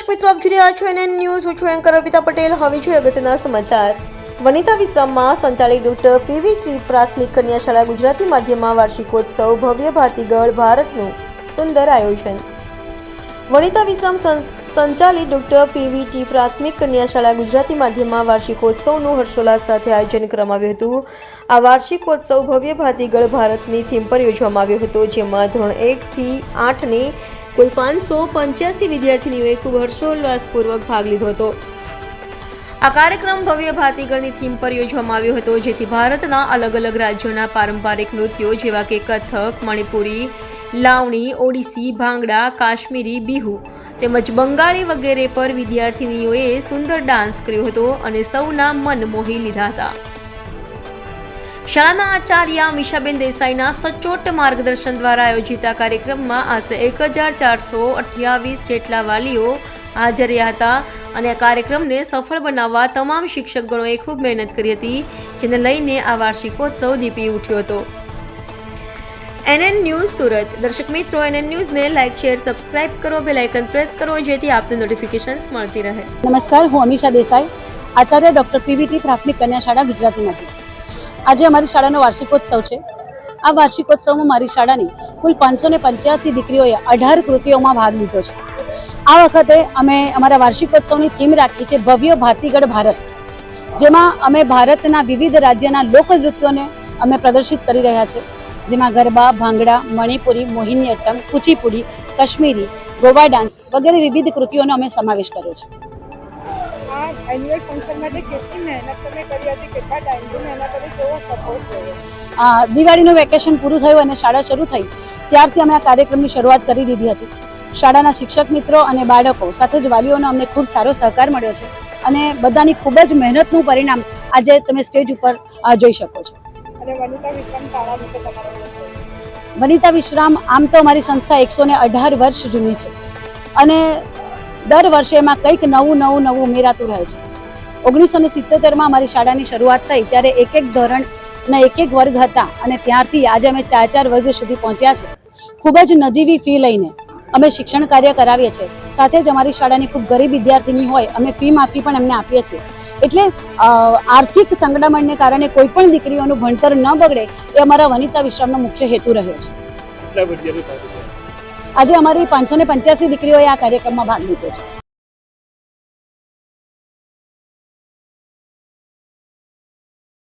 દર્શક મિત્રો, આપ જોઈ રહ્યા છો NN ન્યૂઝ. હું છું એન્કર અર્પિતા પટેલ. હવે જોઈએ અગત્યના સમાચાર. વનિતા વિશ્રામમાં સંચાલિત ડોક્ટર પીવી ટી પ્રાથમિક કન્યા શાળા ગુજરાતી માધ્યમમાં વાર્ષિકોત્સવ ભવ્ય ભાતીગળ ભારતનું સુંદર આયોજન. વનિતા વિશ્રામ સંચાલિત ડોક્ટર પીવી ટી પ્રાથમિક કન્યા શાળા ગુજરાતી માધ્યમમાં વાર્ષિકોત્સવનું હર્ષોલ્લાસ સાથે આયોજન કરવામાં આવ્યું હતું. આ વાર્ષિકોત્સવ ભવ્ય ભાતીગળ ભારતની થીમ પર યોજવામાં આવ્યો હતો, જેમાં ધોરણ 1 થી 8ની કુલ 585 વિદ્યાર્થીનીઓએ ખૂબ હર્ષોલ્લાસપૂર્વક ભાગ લીધો હતો. આ કાર્યક્રમ ભવ્ય ભાતીગળની થીમ પર યોજવામાં આવ્યો હતો, જેથી ભારતના અલગ અલગ રાજ્યોના પારંપરિક નૃત્યો જેવા કે કથક, મણિપુરી, લાવણી, ઓડિસી, ભાંગડા, કાશ્મીરી, બિહુ તેમજ બંગાળી વગેરે પર વિદ્યાર્થીનીઓએ સુંદર ડાન્સ કર્યો હતો અને સૌના મન મોહી લીધા હતા. શાળાના આચાર્ય મીશાબેન દેસાઈના સચોટ માર્ગદર્શન દ્વારા આયોજિત આ કાર્યક્રમમાં આશરે 1428 જેટલા વાલીઓ હાજર રહ્યા હતા અને આ કાર્યક્રમને સફળ બનાવવા તમામ શિક્ષકગણોએ ખૂબ મહેનત કરી હતી, જેને લઈને આ વાર્ષિકોત્સવ દીપી ઉઠ્યો હતો. NN news Surat. દર્શક મિત્રો, NN ન્યૂઝને લાઇક, શેર, સબસ્ક્રાઇબ કરો, બેલ આઇકન પ્રેસ કરો, જેથી આપને નોટિફિકેશન્સ મળતી રહે. નમસ્કાર, હું Amisha Desai, Acharya doctor PV T પ્રાથમિક કન્યા શાળા ગુજરાતીમાંથી. આજે અમારી શાળાનો વાર્ષિકોત્સવ છે. આ વાર્ષિકોત્સવમાં મારી શાળાની કુલ 585 દીકરીઓએ 18 કૃતિઓમાં ભાગ લીધો છે. આ વખતે અમે અમારા વાર્ષિકોત્સવની થીમ રાખી છે ભવ્ય ભાતીગળ ભારત, જેમાં અમે ભારતના વિવિધ રાજ્યના લોકનૃત્યોને અમે પ્રદર્શિત કરી રહ્યા છીએ, જેમાં ગરબા, ભાંગડા, મણિપુરી, મોહિનીઅટ્ટમ, કુચીપુડી, કાશ્મીરી, ગોવા ડાન્સ વગેરે વિવિધ કૃતિઓનો અમે સમાવેશ કર્યો છે. એન્યુઅલ ફંક્શન માટે કેટલી મહેનત તમે કરી હતી, કેટલા ટાઈમથી મહેનત કરી, કેવો સપોર્ટ રહ્યો? દિવાળીનું વેકેશન પૂરું થયું અને શાળા શરૂ થઈ ત્યારથી અમે આ કાર્યક્રમની શરૂઆત કરી દીધી હતી. શાળાના શિક્ષક મિત્રો અને બાળકો સાથે જ વાલીઓનો અમને ખૂબ સારો સહકાર મળ્યો છે અને બધાની ખૂબ જ મહેનતનું પરિણામ આજે તમે સ્ટેજ ઉપર જોઈ શકો છો. અને વનિતા વિશ્રામ શાળા વિશે તમારો? વનિતા વિશ્રામ આમ તો અમારી સંસ્થા 118 વર્ષ જૂની છે અને દર વર્ષે એમાં કંઈક નવું ઉમેરાતું રહે છે. 1977માં અમારી શાળાની શરૂઆત થઈ ત્યારે એક ધોરણના એક વર્ગ હતા અને ત્યારથી આજે અમે 4 વર્ગ સુધી પહોંચ્યા છે. ખૂબ જ નજીવી ફી લઈને અમે શિક્ષણ કાર્ય કરાવીએ છીએ. સાથે જ અમારી શાળાની ખૂબ ગરીબ વિદ્યાર્થીની હોય, અમે ફી માફી પણ એમને આપીએ છીએ. એટલે આર્થિક સંકડામણને કારણે કોઈ પણ દીકરીઓનું ભણતર ન બગડે એ અમારા વનિતા વિશ્રામનો મુખ્ય હેતુ રહ્યો છે. આજે અમારી 585 દીકરીઓએ આ કાર્યક્રમમાં ભાગ લીધો છે.